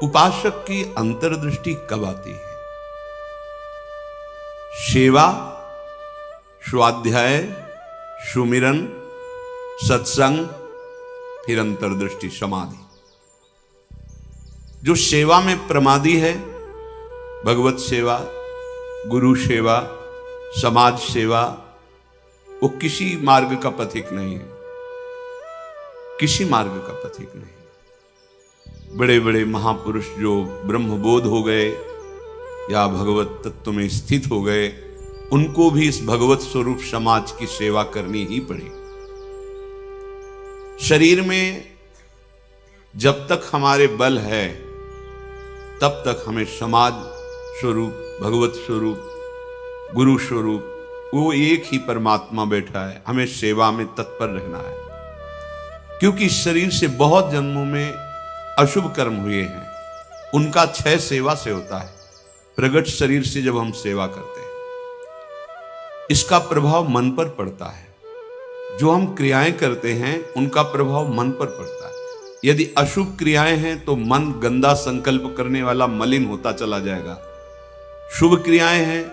उपासक की अंतर्दृष्टि कब आती है? सेवा, स्वाध्याय, सुमिरन, सत्संग, फिर अंतर्दृष्टि समाधि। जो सेवा में प्रमादी है, भगवत सेवा, गुरु सेवा, समाज सेवा, वो किसी मार्ग का पथिक नहीं है, किसी मार्ग का पथिक नहीं। बड़े बड़े महापुरुष जो ब्रह्मबोध हो गए या भगवत तत्व में स्थित हो गए, उनको भी इस भगवत स्वरूप समाज की सेवा करनी ही पड़ी। शरीर में जब तक हमारे बल है तब तक हमें समाज स्वरूप, भगवत स्वरूप, गुरु स्वरूप, वो एक ही परमात्मा बैठा है, हमें सेवा में तत्पर रहना है। क्योंकि इस शरीर से बहुत जन्मों में अशुभ कर्म हुए हैं, उनका क्षय सेवा से होता है। प्रगट शरीर से जब हम सेवा करते हैं, इसका प्रभाव मन पर पड़ता है। जो हम क्रियाएं करते हैं उनका प्रभाव मन पर पड़ता है। यदि अशुभ क्रियाएं हैं तो मन गंदा संकल्प करने वाला मलिन होता चला जाएगा। शुभ क्रियाएं हैं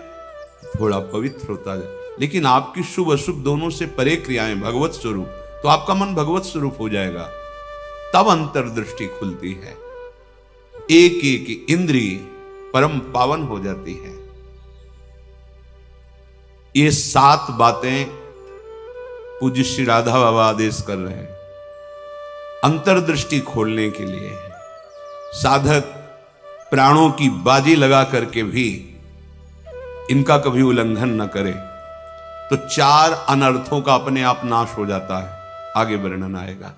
थोड़ा पवित्र होता जाए। लेकिन आपकी शुभ अशुभ दोनों से परे क्रियाएं भगवत स्वरूप, तो आपका मन भगवत स्वरूप हो जाएगा। तब अंतर्दृष्टि खुलती है, एक एक इंद्रिय परम पावन हो जाती है। ये 7 बातें पूज्य श्री राधा बाबा आदेश कर रहे हैं, अंतर्दृष्टि खोलने के लिए है। साधक प्राणों की बाजी लगा करके भी इनका कभी उल्लंघन न करे तो 4 अनर्थों का अपने आप नाश हो जाता है। आगे वर्णन आएगा।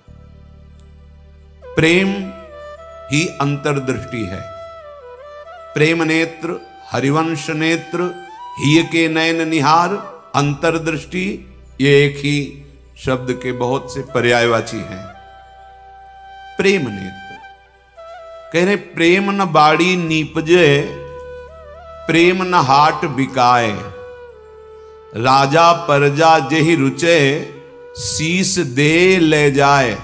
प्रेम ही अंतर्दृष्टि है। प्रेम नेत्र, हरिवंश नेत्र, हिय के नयन निहार, अंतर्दृष्टि, ये एक ही शब्द के बहुत से पर्यायवाची हैं। प्रेम नेत्र कह रहे, प्रेम न बाड़ी नीपजे, प्रेम न हाट बिकाए, राजा परजा जेहि रुचे, शीस दे ले जाए।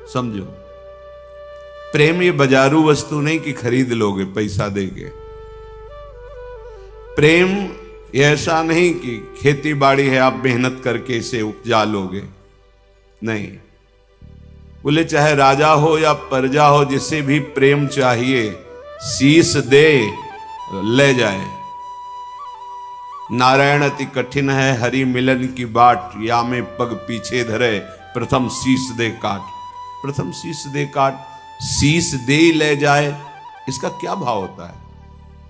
समझो, प्रेम ये बाजारू वस्तु नहीं कि खरीद लोगे पैसा देके। प्रेम ये ऐसा नहीं कि खेती बाड़ी है आप मेहनत करके इसे उपजा लोगे, नहीं। बोले चाहे राजा हो या प्रजा हो, जिसे भी प्रेम चाहिए शीस दे ले जाए। नारायण अति कठिन है हरि मिलन की बाट, या में पग पीछे धरे, प्रथम शीस दे काट। प्रथम शीस दे काट, शीस दे ले जाए, इसका क्या भाव होता है?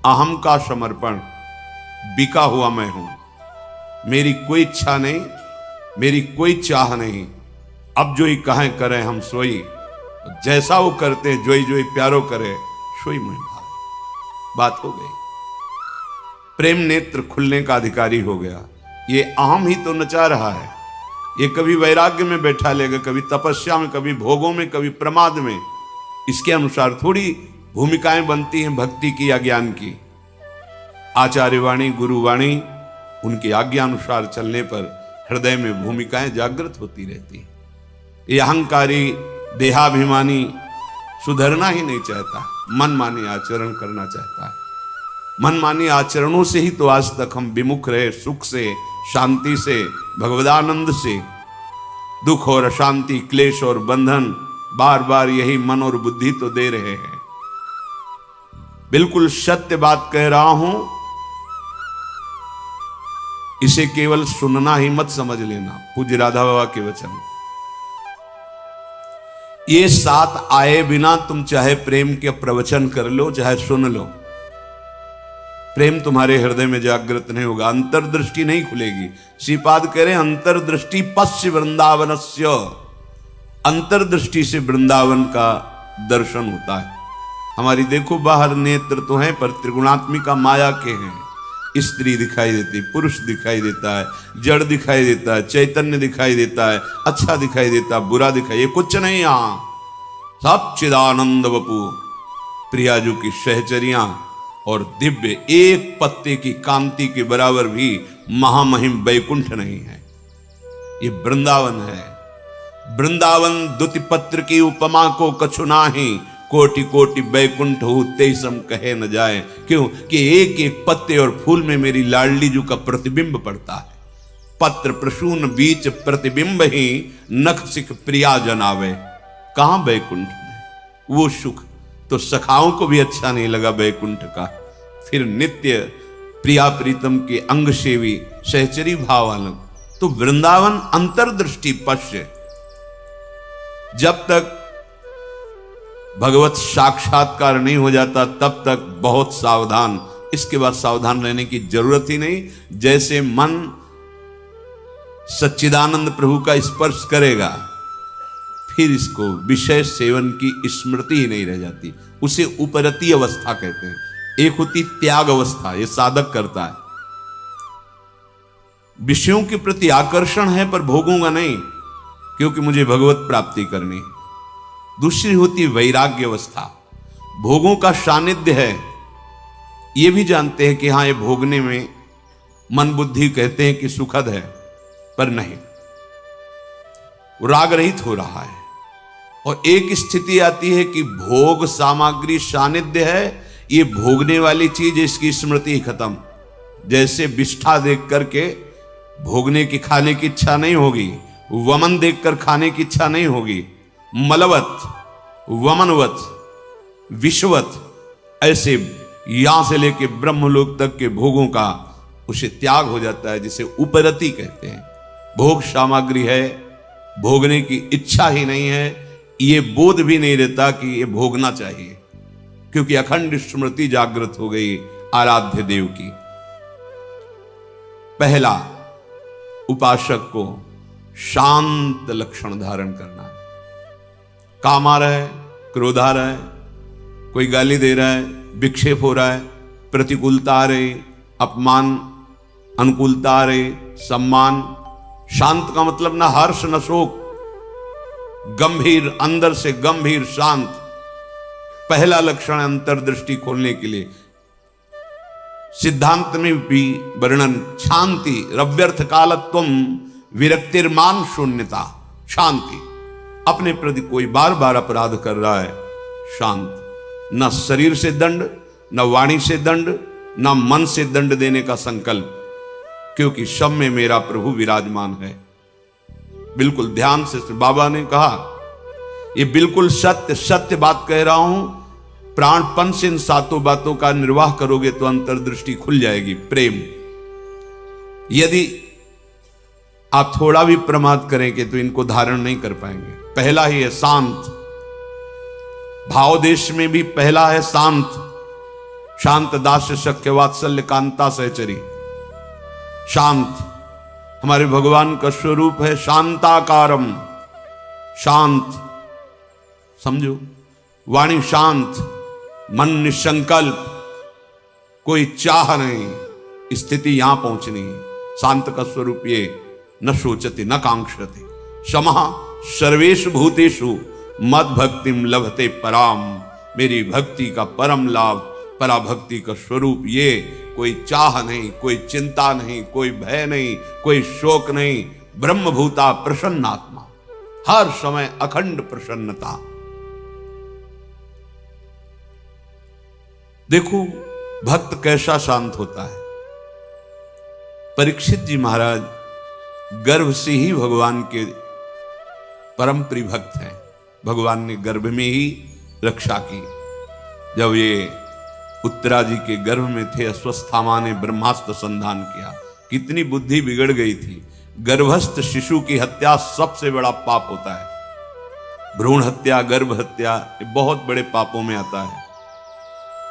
अहम का समर्पण, बिका हुआ मैं हूं, मेरी कोई इच्छा नहीं, मेरी कोई चाह नहीं, अब जो ही कहें करें हम सोई, जैसा वो करते जोई जोई प्यारो करे, सोई मुझे भाव। बात हो गई। प्रेम नेत्र खुलने का अधिकारी हो गया। ये अहम ही तो नचा रहा है। ये कभी वैराग्य में बैठा लेगा, कभी तपस्या में, कभी भोगों में, कभी प्रमाद में। इसके अनुसार थोड़ी भूमिकाएं बनती हैं भक्ति की या ज्ञान की। आचार्यवाणी, गुरुवाणी, उनकी आज्ञानुसार चलने पर हृदय में भूमिकाएं जागृत होती रहती हैं। ये अहंकारी देहाभिमानी सुधरना ही नहीं चाहता, मनमानी आचरण करना चाहता है। मनमानी आचरणों से ही तो आज तक हम विमुख रहे, सुख से, शांति से, भगवदानंद से। दुख और अशांति, क्लेश और बंधन बार बार यही मन और बुद्धि तो दे रहे हैं। बिल्कुल सत्य बात कह रहा हूं, इसे केवल सुनना ही मत समझ लेना। पूज्य राधा बाबा के वचन। ये 7 आए बिना तुम चाहे प्रेम के प्रवचन कर लो, चाहे सुन लो, प्रेम तुम्हारे हृदय में जागृत नहीं होगा, अंतर्दृष्टि नहीं खुलेगी। श्रीपाद कह रहे अंतर्दृष्टि पश्य वृंदावनस्य, अंतर्दृष्टि से वृंदावन का दर्शन होता है। हमारी देखो बाहर नेत्र तो हैं पर त्रिगुणात्मिका माया के हैं। स्त्री दिखाई देती, पुरुष दिखाई देता है, जड़ दिखाई देता है, चैतन्य दिखाई देता है, अच्छा दिखाई देता है, बुरा दिखाई, ये कुछ नहीं। यहां सब चिदानंद वपु, प्रियाजू की सहचरियां और दिव्य एक पत्ते की कांति के बराबर भी महामहिम वैकुंठ नहीं है। ये वृंदावन है। वृंदावन द्युति पत्र की उपमा को कछु नाही, कोटि कोटि बैकुंठ हो तेईसम कहे न जाए। क्यों कि एक एक पत्ते और फूल में मेरी लाडली जू का प्रतिबिंब पड़ता है। पत्र प्रसून बीच प्रतिबिंब ही नख सिख प्रिया जनावे। कहां बैकुंठ में वो सुख तो सखाओं को भी अच्छा नहीं लगा बैकुंठ का। फिर नित्य प्रिया प्रीतम के अंग सेवी सहचरी भाव अलग। तो वृंदावन अंतर्दृष्टि पश्य। जब तक भगवत साक्षात्कार नहीं हो जाता तब तक बहुत सावधान। इसके बाद सावधान रहने की जरूरत ही नहीं। जैसे मन सच्चिदानंद प्रभु का स्पर्श करेगा फिर इसको विषय सेवन की स्मृति ही नहीं रह जाती। उसे उपरती अवस्था कहते हैं। एक होती त्याग अवस्था, ये साधक करता है। विषयों के प्रति आकर्षण है पर भोगूंगा नहीं क्योंकि मुझे भगवत प्राप्ति करनी। दूसरी होती वैराग्य अवस्था, भोगों का सानिध्य है, ये भी जानते हैं कि हां ये भोगने में मन बुद्धि कहते हैं कि सुखद है पर नहीं, वो राग रहित हो रहा है। और एक स्थिति आती है कि भोग सामग्री सानिध्य है, ये भोगने वाली चीज, इसकी स्मृति खत्म। जैसे विष्ठा देख करके भोगने की खाने की इच्छा नहीं होगी, वमन देखकर खाने की इच्छा नहीं होगी। मलवत, वमनवत, विषवत, ऐसे यहां से लेके ब्रह्मलोक तक के भोगों का उसे त्याग हो जाता है, जिसे उपरति कहते हैं। भोग सामग्री है, भोगने की इच्छा ही नहीं है, ये बोध भी नहीं रहता कि ये भोगना चाहिए क्योंकि अखंड स्मृति जागृत हो गई आराध्य देव की। पहला उपासक को शांत लक्षण धारण करना है। काम आ रहा है, क्रोध आ रहा है, कोई गाली दे रहा है, विक्षेप हो रहा है, प्रतिकूलता आ रही, अपमान, अनुकूलता आ रही, सम्मान। शांत का मतलब ना हर्ष न शोक, गंभीर, अंदर से गंभीर शांत। पहला लक्षण अंतर्दृष्टि खोलने के लिए। सिद्धांत में भी वर्णन शांति, रव्यर्थ कालत्वम विरक्तिर्मान शून्यता। शांति, अपने प्रति कोई बार बार अपराध कर रहा है, शांत। न शरीर से दंड, न वाणी से दंड, न मन से दंड देने का संकल्प, क्योंकि सब में मेरा प्रभु विराजमान है। बिल्कुल ध्यान से बाबा ने कहा, ये बिल्कुल सत्य सत्य बात कह रहा हूं। प्राणपन से इन सातों बातों का निर्वाह करोगे तो अंतर्दृष्टि खुल जाएगी। प्रेम, यदि आप थोड़ा भी प्रमाद करेंगे तो इनको धारण नहीं कर पाएंगे। पहला ही है शांत, भाव देश में भी पहला है शांत। शांत दास्य शक्य वात्सल्य कांता सहचरी। शांत हमारे भगवान का स्वरूप है, शांताकारम, शांत। समझो, वाणी शांत, मन निसंकल्प, कोई चाह नहीं, स्थिति यहां पहुंचनी। शांत का स्वरूप ये, न शोचते न कांक्षते, समः सर्वेषु भूतेषु मद भक्तिम लभते पराम। मेरी भक्ति का परम लाभ, पराभक्ति का स्वरूप ये। कोई चाह नहीं, कोई चिंता नहीं, कोई भय नहीं, कोई शोक नहीं। ब्रह्मभूता प्रसन्नात्मा, हर समय अखंड प्रसन्नता। देखो भक्त कैसा शांत होता है। परीक्षित जी महाराज गर्भ से ही भगवान के परम प्रिय भक्त हैं। भगवान ने गर्भ में ही रक्षा की। जब ये उत्तरा जी के गर्भ में थे, अश्वस्थामा ने ब्रह्मास्त्र संधान किया। कितनी बुद्धि बिगड़ गई थी। गर्भस्थ शिशु की हत्या सबसे बड़ा पाप होता है। भ्रूण हत्या, गर्भ हत्या, ये बहुत बड़े पापों में आता है।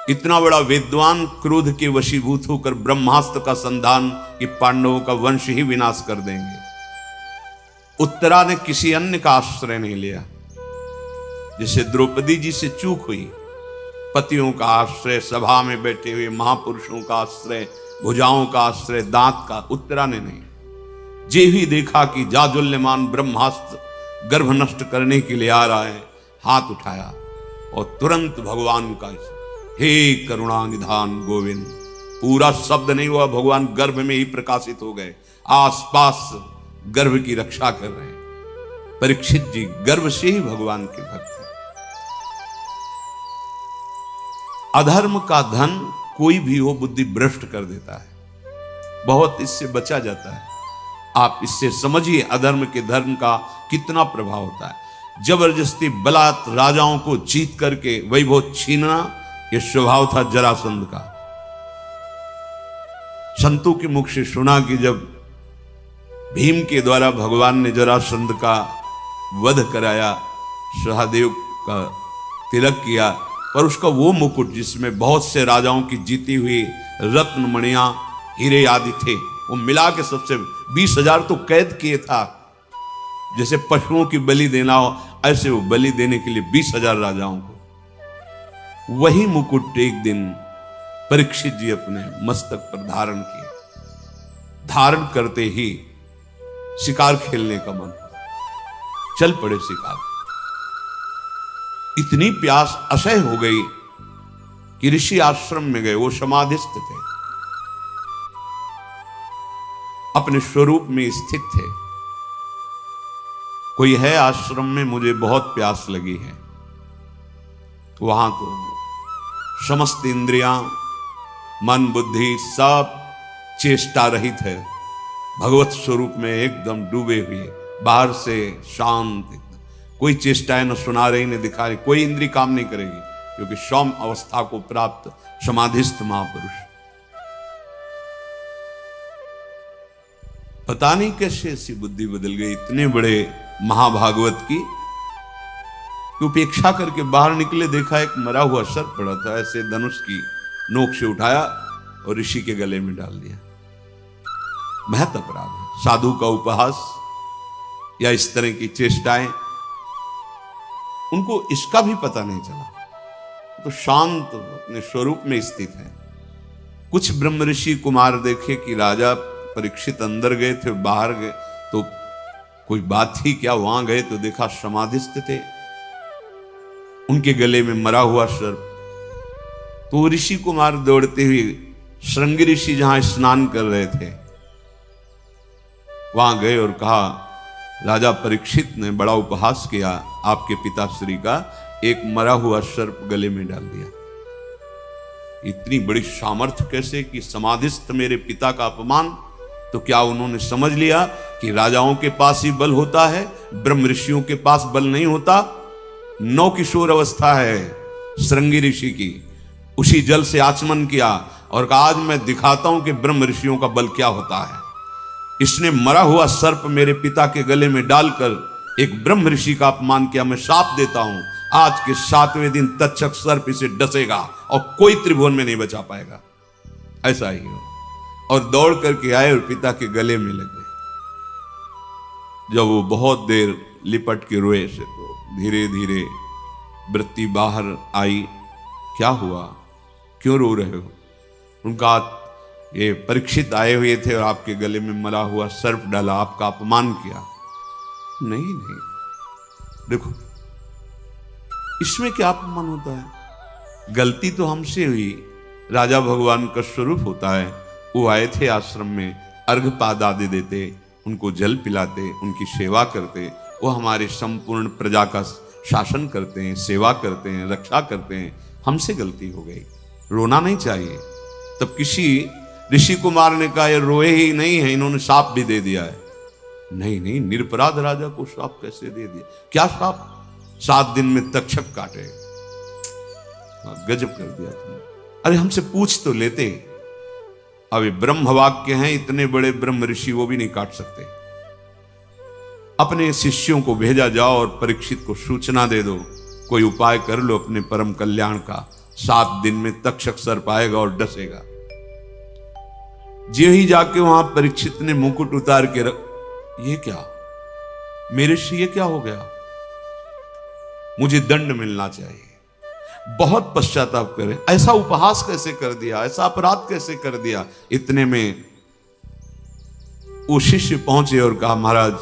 इतना बड़ा विद्वान क्रोध के वशीभूत होकर ब्रह्मास्त्र का संधान कि पांडवों का वंश ही विनाश कर देंगे। उत्तरा ने किसी अन्य का आश्रय नहीं लिया। जैसे द्रौपदी जी से चूक हुई, पतियों का आश्रय, सभा में बैठे हुए महापुरुषों का आश्रय, भुजाओं का आश्रय, दांत का, उत्तरा ने नहीं। जे ही देखा कि जाजुल्यमान ब्रह्मास्त्र गर्भ नष्ट करने के लिए आ रहा है, हाथ उठाया और तुरंत भगवान का, हे करुणा निधान गोविंद। पूरा शब्द नहीं हुआ, भगवान गर्भ में ही प्रकाशित हो गए, आसपास गर्भ की रक्षा कर रहे हैं। परीक्षित जी गर्भ से ही भगवान के भक्त हैं। अधर्म का धन कोई भी हो बुद्धि भ्रष्ट कर देता है, बहुत इससे बचा जाता है। आप इससे समझिए अधर्म के धर्म का कितना प्रभाव होता है। जबरदस्ती बलात् राजाओं को जीत करके वैभव छीनना, यह स्वभाव था जरासंध का। संतों के मुख से सुना कि जब भीम के द्वारा भगवान ने जरासंध का वध कराया, सहदेव का तिलक किया, पर उसका वो मुकुट जिसमें बहुत से राजाओं की जीती हुई रत्न मणियां हीरे आदि थे, वो मिला के सबसे 20,000 तो कैद किए था। जैसे पशुओं की बलि देना हो, ऐसे वो बलि देने के लिए 20,000 राजाओं को। वही मुकुट एक दिन परीक्षित जी अपने मस्तक पर धारण किए। धारण करते ही शिकार खेलने का मन, चल पड़े शिकार। इतनी प्यास असह्य हो गई कि ऋषि आश्रम में गए। वो समाधिस्थ थे, अपने स्वरूप में स्थित थे। कोई है आश्रम में, मुझे बहुत प्यास लगी है। वहां तो समस्त इंद्रियां, मन बुद्धि सब चेष्टा रहित है, भगवत स्वरूप में एकदम डूबे हुए, बाहर से शांत, कोई चेष्टाएं न सुना रही न दिखा रही, कोई इंद्री काम नहीं करेगी, क्योंकि सौम्य अवस्था को प्राप्त समाधिस्थ महापुरुष। पता नहीं कैसे ऐसी बुद्धि बदल गई इतने बड़े महाभागवत की, कि उपेक्षा करके बाहर निकले, देखा एक मरा हुआ सर्प पड़ा था, ऐसे धनुष की नोक से उठाया और ऋषि के गले में डाल दिया। महत अपराध है। साधु का उपहास या इस तरह की चेष्टाएं, उनको इसका भी पता नहीं चला, तो शांत अपने स्वरूप में स्थित है। कुछ ब्रह्म ऋषि कुमार देखे कि राजा परीक्षित अंदर गए थे, बाहर गए तो कोई बात ही क्या, वहां गए तो देखा समाधिस्थ थे, उनके गले में मरा हुआ सर्प। तो ऋषि कुमार दौड़ते हुए श्रृंगी ऋषि जहां स्नान कर रहे थे वहां गए और कहा, राजा परीक्षित ने बड़ा उपहास किया, आपके पिताश्री का एक मरा हुआ सर्प गले में डाल दिया। इतनी बड़ी सामर्थ्य कैसे कि समाधिस्थ मेरे पिता का अपमान। तो क्या उन्होंने समझ लिया कि राजाओं के पास ही बल होता है, ब्रह्म ऋषियों के पास बल नहीं होता? नौ किशोर अवस्था है श्रृंगी ऋषि की, उसी जल से आचमन किया और कहा, आज मैं दिखाता हूं कि ब्रह्म ऋषियों का बल क्या होता है। इसने मरा हुआ सर्प मेरे पिता के गले में डालकर एक ब्रह्म ऋषि का अपमान किया। मैं शाप देता हूं, आज के 7वें दिन तक्षक सर्प इसे डसेगा और कोई त्रिभुवन में नहीं बचा पाएगा। ऐसा ही हो। और दौड़ करके आए और पिता के गले में लगे। जब वो बहुत देर लिपट के रोए से, तो धीरे धीरे वृत्ति बाहर आई। क्या हुआ, क्यों रो रहे हो? उनका, ये परीक्षित आए हुए थे और आपके गले में मरा हुआ सर्प डाला, आपका अपमान किया। नहीं नहीं, देखो इसमें क्या अपमान होता है? गलती तो हमसे हुई, राजा भगवान का स्वरूप होता है। वो आए थे आश्रम में, अर्घपाद आदि देते, उनको जल पिलाते, उनकी सेवा करते, वो हमारे संपूर्ण प्रजा का शासन करते हैं, सेवा करते हैं, रक्षा करते हैं। हमसे गलती हो गई, रोना नहीं चाहिए। तब किसी ऋषि कुमार ने कहा, ये रोए ही नहीं है, इन्होंने शाप भी दे दिया है। नहीं नहीं, निरपराध राजा को शाप कैसे दे दिया? क्या शाप? 7 दिन में तक्षक काटे। गजब कर दिया तुमने। अरे हमसे पूछ तो लेते। अब ये ब्रह्म वाक्य हैं, इतने बड़े ब्रह्म ऋषि वो भी नहीं काट सकते। अपने शिष्यों को भेजा जाओ और परीक्षित को सूचना दे दो, कोई उपाय कर लो अपने परम कल्याण का। 7 दिन में तक्षक सर्प आएगा और डसेगा। जे ही जाके वहां परीक्षित ने मुकुट उतार के ये क्या मेरे से, ये क्या हो गया? मुझे दंड मिलना चाहिए। बहुत पश्चाताप करे, ऐसा उपहास कैसे कर दिया, ऐसा अपराध कैसे कर दिया। इतने में वो शिष्य पहुंचे और कहा, महाराज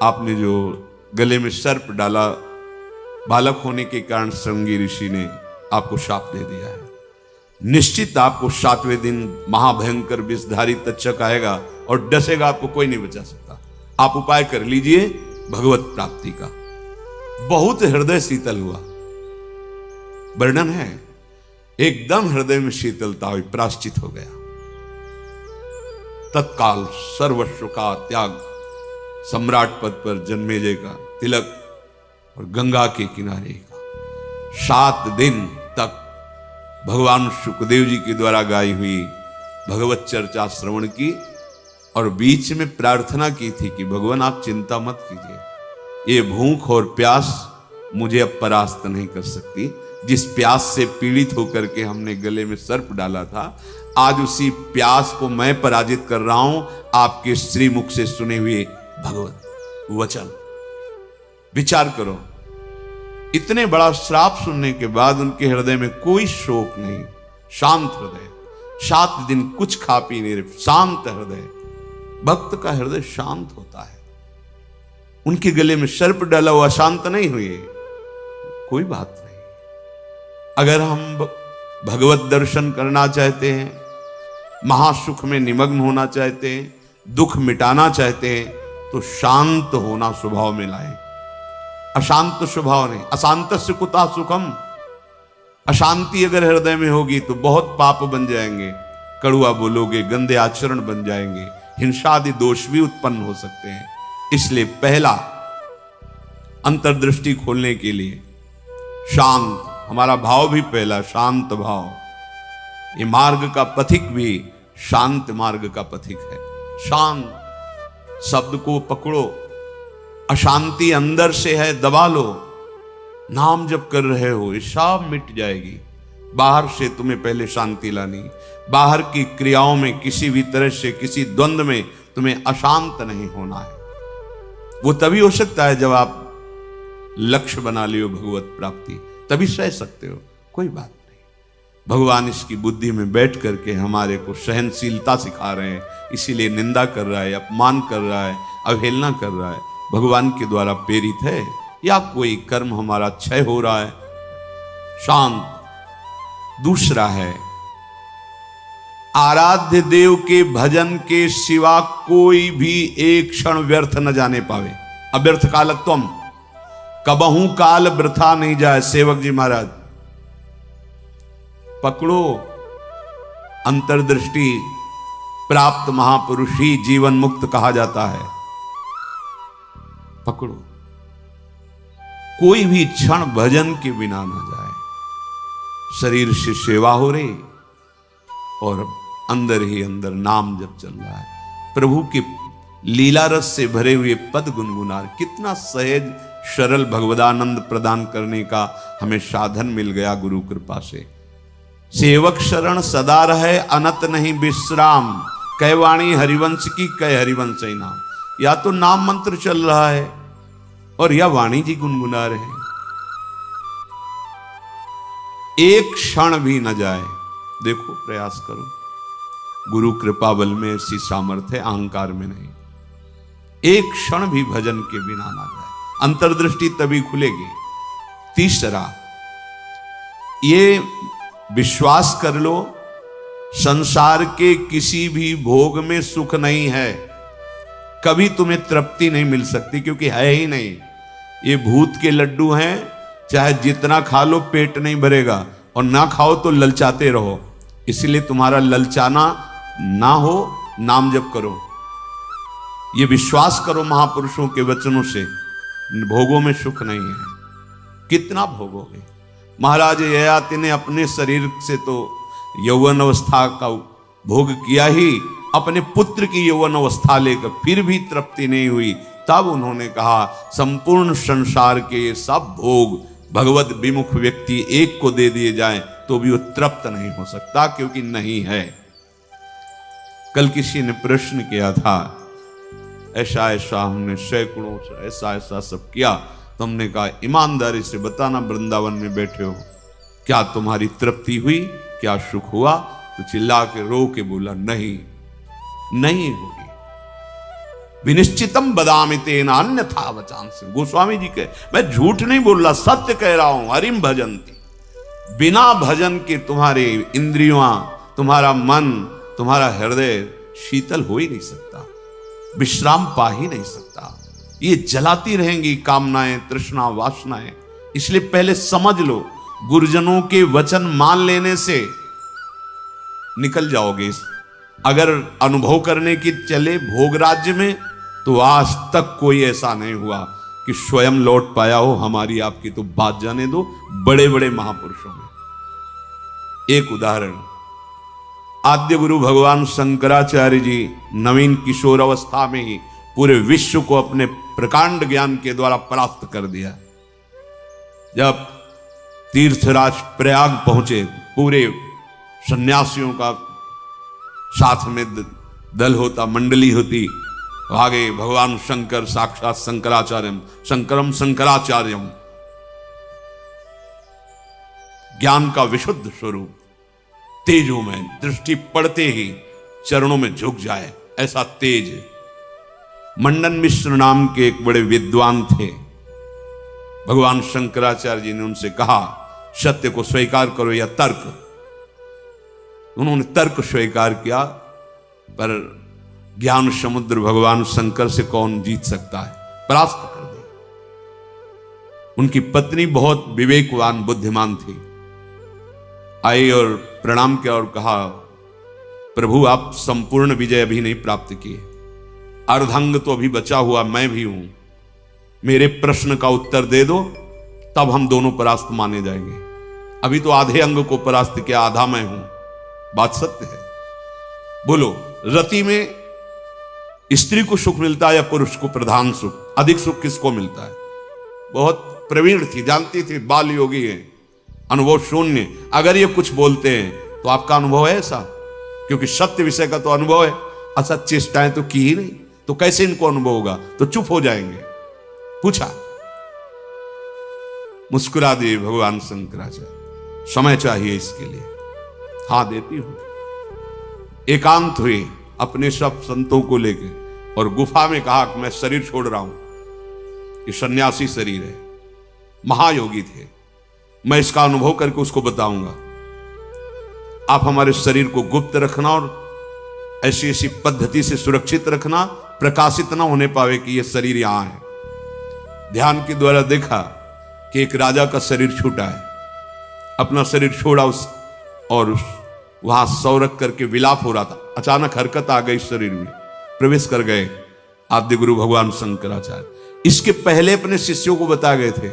आपने जो गले में सर्प डाला, बालक होने के कारण श्रृंगी ऋषि ने आपको शाप दे दिया है। निश्चित आपको 7वें दिन महाभयंकर विषधारी तक्षक आएगा और डसेगा, आपको कोई नहीं बचा सकता। आप उपाय कर लीजिए भगवत प्राप्ति का। बहुत हृदय शीतल हुआ। वर्णन है। एकदम हृदय में शीतलता हुई, प्रायश्चित हो गया। तत्काल सर्वस्व का त्याग, सम्राट पद पर जन्मेजय का तिलक और गंगा के किनारे का 7 दिन तक भगवान सुखदेव जी के द्वारा गाई हुई भगवत चर्चा श्रवण की और बीच में प्रार्थना की थी कि भगवान आप चिंता मत कीजिए, ये भूख और प्यास मुझे अब परास्त नहीं कर सकती। जिस प्यास से पीड़ित होकर के हमने गले में सर्प डाला था, आज उसी प्यास को मैं पराजित कर रहा हूं आपके श्रीमुख से सुने हुए भगवत वचन। विचार करो, इतने बड़ा श्राप सुनने के बाद उनके हृदय में कोई शोक नहीं, शांत हृदय, 7 दिन कुछ खा पी नहीं रहे, शांत हृदय। भक्त का हृदय शांत होता है। उनके गले में सर्प डाला हुआ शांत नहीं हुए, कोई बात नहीं। अगर हम भगवत दर्शन करना चाहते हैं, महासुख में निमग्न होना चाहते हैं, दुख मिटाना चाहते हैं, तो शांत होना स्वभाव में लाएं। अशांत स्वभाव नहीं। अशांतस्य कुतः सुखम। अशांति अगर हृदय में होगी तो बहुत पाप बन जाएंगे, कड़ुआ बोलोगे, गंदे आचरण बन जाएंगे, हिंसा आदि दोष भी उत्पन्न हो सकते हैं। इसलिए पहला अंतर्दृष्टि खोलने के लिए शांत, हमारा भाव भी पहला शांत भाव। ये मार्ग का पथिक भी शांत मार्ग का पथिक है। शांत शब्द को पकड़ो, अशांति अंदर से है, दबा लो। नाम जब कर रहे हो ये सब मिट जाएगी। बाहर से तुम्हें पहले शांति लानी, बाहर की क्रियाओं में किसी भी तरह से किसी द्वंद्व में तुम्हें अशांत नहीं होना है। वो तभी हो सकता है जब आप लक्ष्य बना लियो भगवत प्राप्ति, तभी सह सकते हो, कोई बात नहीं। भगवान इसकी बुद्धि में बैठ करके हमारे को सहनशीलता सिखा रहे हैं, इसीलिए निंदा कर रहा है, अपमान कर रहा है, अवहेलना कर रहा है। भगवान के द्वारा प्रेरित है या कोई कर्म हमारा क्षय हो रहा है, शांत। दूसरा है आराध्य देव के भजन के सिवा कोई भी एक क्षण व्यर्थ न जाने पावे। अव्यर्थ कालत्वम, कबहू काल वृथा नहीं जाए। सेवक जी महाराज पकड़ो, अंतर्दृष्टि प्राप्त महापुरुष ही जीवन मुक्त कहा जाता है। पकड़ो, कोई भी क्षण भजन के बिना ना जाए। शरीर से सेवा हो रही और अंदर ही अंदर नाम जब चल रहा है, प्रभु के लीला रस से भरे हुए पद गुनगुना। कितना सहज सरल भगवदानंद प्रदान करने का हमें साधन मिल गया गुरु कृपा से। सेवक शरण सदा रहे, अनत नहीं विश्राम। कै वाणी हरिवंश की, कै हरिवंश ही नाम। या तो नाम मंत्र चल रहा है और या वाणी जी गुनगुना रहे हैं। एक क्षण भी न जाए। देखो, प्रयास करो। गुरु कृपा बल में ऐसी सामर्थ्य, अहंकार में नहीं। एक क्षण भी भजन के बिना ना जाए, अंतर्दृष्टि तभी खुलेगी। तीसरा, ये विश्वास कर लो, संसार के किसी भी भोग में सुख नहीं है। कभी तुम्हें तृप्ति नहीं मिल सकती, क्योंकि है ही नहीं। ये भूत के लड्डू हैं, चाहे जितना खा लो पेट नहीं भरेगा, और ना खाओ तो ललचाते रहो। इसलिए तुम्हारा ललचाना ना हो, नाम जप करो। ये विश्वास करो महापुरुषों के वचनों से, भोगों में सुख नहीं है। कितना भोगोगे? महाराज ययाति ने अपने शरीर से तो यौवन अवस्था का भोग किया ही, अपने पुत्र की यौवन अवस्था लेकर फिर भी तृप्ति नहीं हुई। तब उन्होंने कहा, संपूर्ण संसार के सब भोग भगवत विमुख व्यक्ति एक को दे दिए जाएं तो भी वो तृप्त नहीं हो सकता, क्योंकि नहीं है। कल किसी ने प्रश्न किया था, ऐसा ऐसा हमने सैकड़ों ऐसा ऐसा सब किया, तो हमने कहा ईमानदारी से बताना, वृंदावन में बैठे हो, क्या तुम्हारी तृप्ति हुई, क्या सुख हुआ? तो चिल्ला के रो के बोला, नहीं नहीं होगी। विनिश्चितम बदामि तेन अन्यथा वचांसि। गोस्वामी जी के, मैं झूठ नहीं बोल रहा, सत्य कह रहा हूं। हरिम भजन्ति, बिना भजन के तुम्हारे इंद्रियां, तुम्हारा मन, तुम्हारा हृदय शीतल हो ही नहीं सकता, विश्राम पा ही नहीं सकता। ये जलाती रहेंगी कामनाएं, तृष्णा, वासनाएं। इसलिए पहले समझ लो, गुरुजनों के वचन मान लेने से निकल जाओगे। अगर अनुभव करने की चले भोग राज्य में, तो आज तक कोई ऐसा नहीं हुआ कि स्वयं लौट पाया हो। हमारी आपकी तो बात जाने दो, बड़े बड़े महापुरुषों में। एक उदाहरण, आद्य गुरु भगवान शंकराचार्य जी नवीन किशोर अवस्था में ही पूरे विश्व को अपने प्रकांड ज्ञान के द्वारा परास्त कर दिया। जब तीर्थराज प्रयाग पहुंचे, पूरे सन्यासियों का साथ में दल होता, मंडली होती, आगे भगवान शंकर साक्षात शंकराचार्यम शंकरम शंकराचार्यम, ज्ञान का विशुद्ध स्वरूप तेजों में दृष्टि पड़ते ही चरणों में झुक जाए, ऐसा तेज। मंडन मिश्र नाम के एक बड़े विद्वान थे। भगवान शंकराचार्य जी ने उनसे कहा, सत्य को स्वीकार करो या तर्क। उन्होंने तर्क स्वीकार किया, पर ज्ञान समुद्र भगवान शंकर से कौन जीत सकता है, परास्त कर दिया। उनकी पत्नी बहुत विवेकवान बुद्धिमान थी, आई और प्रणाम किया और कहा, प्रभु आप संपूर्ण विजय अभी नहीं प्राप्त किए, अर्धांग तो अभी बचा हुआ मैं भी हूं, मेरे प्रश्न का उत्तर दे दो, तब हम दोनों परास्त माने जाएंगे। अभी तो आधे अंग को परास्त किया, आधा मैं हूं। बात सत्य है। बोलो, रति में स्त्री को सुख मिलता है या पुरुष को प्रधान सुख? अधिक सुख किसको मिलता है? बहुत प्रवीण थी, जानती थी, बाल योगी है, अनुभव शून्य। अगर ये कुछ बोलते हैं तो आपका अनुभव है ऐसा? क्योंकि सत्य विषय का तो अनुभव है, असत चेष्टाएं तो की ही नहीं, तो कैसे इनको अनुभव होगा? तो चुप हो जाएंगे। पूछा, मुस्कुरा दिए भगवान शंकराचार्य, समय चाहिए इसके लिए। हाँ देती हूं। एकांत हुए अपने सब संतों को लेकर और गुफा में कहा कि मैं शरीर छोड़ रहा हूं, ये सन्यासी शरीर है, महायोगी थे, मैं इसका अनुभव करके उसको बताऊंगा। आप हमारे शरीर को गुप्त रखना और ऐसी ऐसी पद्धति से सुरक्षित रखना, प्रकाशित ना होने पावे कि यह शरीर यहां है। ध्यान के द्वारा देखा कि एक राजा का शरीर छूटा है, अपना शरीर छोड़ा और वहां सौ रख करके विलाप हो रहा था। अचानक हरकत आ गई शरीर में, प्रवेश कर गए आद्य गुरु भगवान शंकराचार्य। इसके पहले अपने शिष्यों को बता गए थे,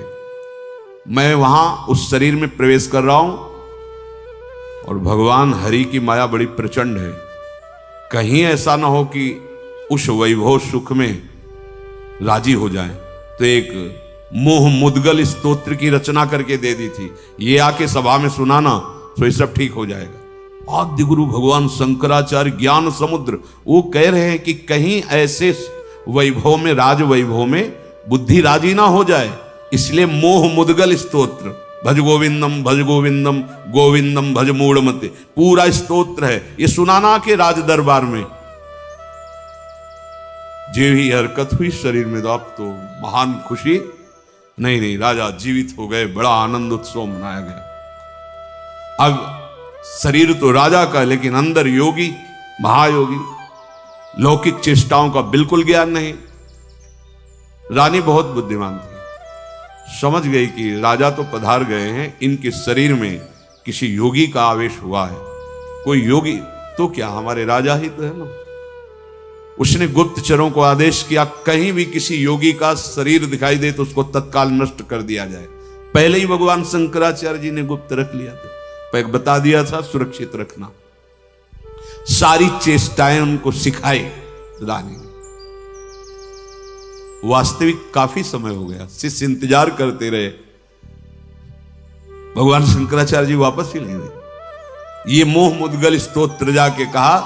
मैं वहां उस शरीर में प्रवेश कर रहा हूं और भगवान हरि की माया बड़ी प्रचंड है, कहीं ऐसा ना हो कि उस वैभव सुख में राजी हो जाए। तो एक मोह मुद्गल स्तोत्र की रचना करके दे दी थी, ये आके सभा में सुनाना तो ये सब ठीक हो जाएगा। आद्य गुरु भगवान शंकराचार्य ज्ञान समुद्र, वो कह रहे हैं कि कहीं ऐसे वैभव में, राज वैभव में बुद्धि राजी ना हो जाए, इसलिए मोह मुद्गल स्तोत्र, भज गोविंदम गोविंदम भज मूढ़मते, पूरा स्तोत्र है, ये सुनाना के राज दरबार में। जे ही हरकत हुई शरीर में, तो अब तो महान खुशी, नहीं राजा जीवित हो गए, बड़ा आनंद उत्सव मनाया गया। अब शरीर तो राजा का, लेकिन अंदर योगी, महायोगी, लौकिक चेष्टाओं का बिल्कुल ज्ञान नहीं। रानी बहुत बुद्धिमान थी, समझ गई कि राजा तो पधार गए हैं, इनके शरीर में किसी योगी का आवेश हुआ है। कोई योगी तो क्या, हमारे राजा ही तो है ना। उसने गुप्तचरों को आदेश किया, कहीं भी किसी योगी का शरीर दिखाई दे तो उसको तत्काल नष्ट कर दिया जाए। पहले ही भगवान शंकराचार्य जी ने गुप्त रख लिया था, बता दिया था सुरक्षित रखना। सारी चेष्टाएं उनको सिखाई रानी ने। वास्तविक काफी समय हो गया, शिष्य इंतजार करते रहे, भगवान शंकराचार्य जी वापस ही नहीं गए। ये मोह मुद्गल स्तोत्र जाके कहा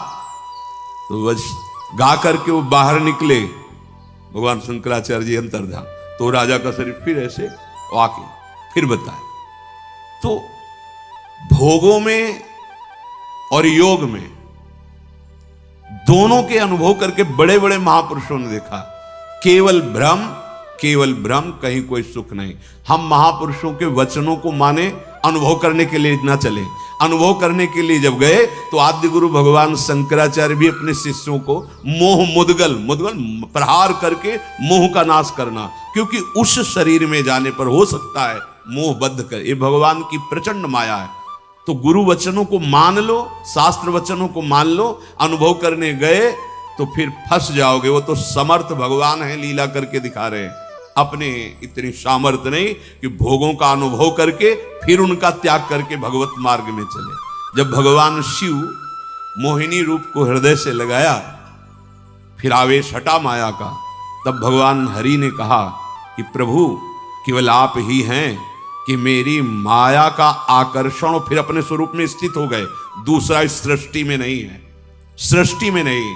तो बस गा करके वो बाहर निकले। भगवान शंकराचार्य जी अंतर्धान, तो राजा का शरीर फिर ऐसे आके फिर बताए। तो भोगों में और योग में दोनों के अनुभव करके बड़े बड़े महापुरुषों ने देखा, केवल भ्रम, कहीं कोई सुख नहीं। हम महापुरुषों के वचनों को माने, अनुभव करने के लिए ना चले। अनुभव करने के लिए जब गए तो आद्य गुरु भगवान शंकराचार्य भी अपने शिष्यों को मोह मुद्गल प्रहार करके मोह का नाश करना, क्योंकि उस शरीर में जाने पर हो सकता है मोहबद्ध कर, ये भगवान की प्रचंड माया है। तो गुरु वचनों को मान लो, शास्त्र वचनों को मान लो, अनुभव करने गए तो फिर फंस जाओगे। वो तो समर्थ भगवान है, लीला करके दिखा रहे हैं। अपने इतनी सामर्थ्य नहीं कि भोगों का अनुभव करके फिर उनका त्याग करके भगवत मार्ग में चले। जब भगवान शिव मोहिनी रूप को हृदय से लगाया, फिर आवेश हटा माया का, तब भगवान हरि ने कहा कि प्रभु केवल आप ही हैं कि मेरी माया का आकर्षण, और फिर अपने स्वरूप में स्थित हो गए। दूसरा इस सृष्टि में नहीं है, सृष्टि में नहीं।